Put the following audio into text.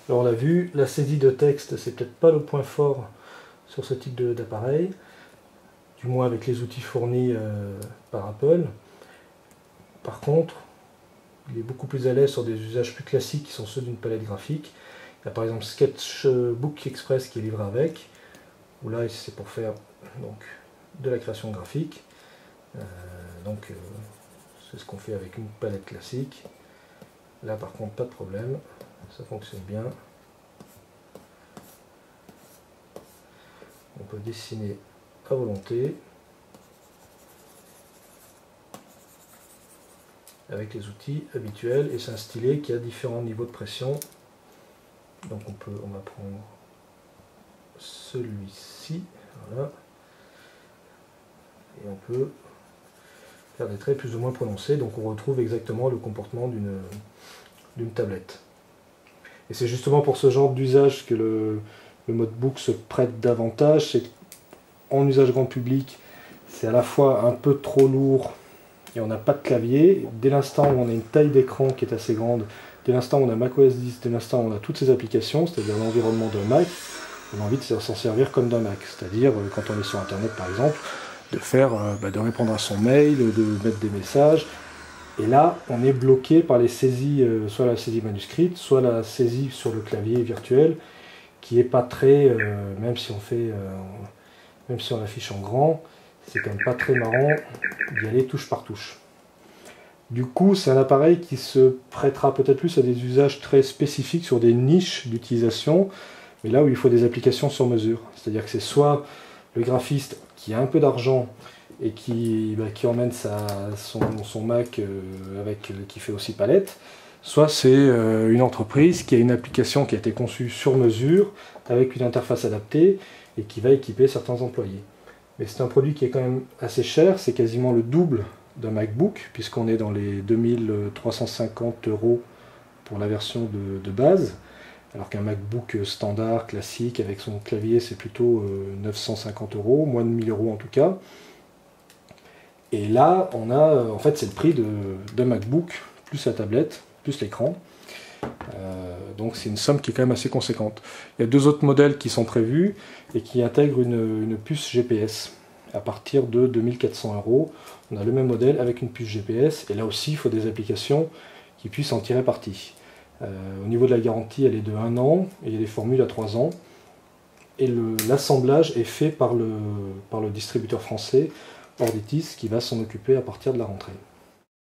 Alors on l'a vu, la saisie de texte, c'est peut-être pas le point fort sur ce type d'appareil, du moins avec les outils fournis par Apple. Par contre, il est beaucoup plus à l'aise sur des usages plus classiques qui sont ceux d'une palette graphique. Il y a par exemple Sketchbook Express qui est livré avec, où là c'est pour faire donc, de la création graphique. C'est ce qu'on fait avec une palette classique. Là par contre pas de problème, ça fonctionne bien. On peut dessiner à volonté avec les outils habituels, et c'est un stylet qui a différents niveaux de pression. Donc on va prendre celui-ci, voilà, et on peut faire des traits plus ou moins prononcés, donc on retrouve exactement le comportement d'une tablette. Et c'est justement pour ce genre d'usage que le ModeBook se prête davantage. C'est en usage grand public, c'est à la fois un peu trop lourd et on n'a pas de clavier. Dès l'instant où on a une taille d'écran qui est assez grande, dès l'instant où on a macOS 10, dès l'instant où on a toutes ces applications, c'est-à-dire l'environnement d'un Mac, on a envie de s'en servir comme d'un Mac. C'est-à-dire, quand on est sur Internet par exemple, de répondre à son mail, de mettre des messages. Et là, on est bloqué par les saisies, soit la saisie manuscrite, soit la saisie sur le clavier virtuel, qui n'est pas très, même si on affiche en grand, c'est quand même pas très marrant d'y aller touche par touche. Du coup, c'est un appareil qui se prêtera peut-être plus à des usages très spécifiques sur des niches d'utilisation, mais là où il faut des applications sur mesure. C'est-à-dire que c'est soit le graphiste qui a un peu d'argent et qui emmène son Mac qui fait aussi palette, soit c'est une entreprise qui a une application qui a été conçue sur mesure, avec une interface adaptée, et qui va équiper certains employés. Mais c'est un produit qui est quand même assez cher, c'est quasiment le double d'un MacBook, puisqu'on est dans les 2350 € pour la version de base, alors qu'un MacBook standard, classique, avec son clavier, c'est plutôt 950 €, moins de 1000 € en tout cas. Et là, en fait, c'est le prix d'un MacBook, plus la tablette, plus l'écran. Donc c'est une somme qui est quand même assez conséquente. Il y a deux autres modèles qui sont prévus et qui intègrent une puce GPS. À partir de 2400 €, on a le même modèle avec une puce GPS, et là aussi il faut des applications qui puissent en tirer parti. Au niveau de la garantie, elle est de 1 an, et il y a des formules à 3 ans. Et l'assemblage est fait par le distributeur français Orditis, qui va s'en occuper à partir de la rentrée.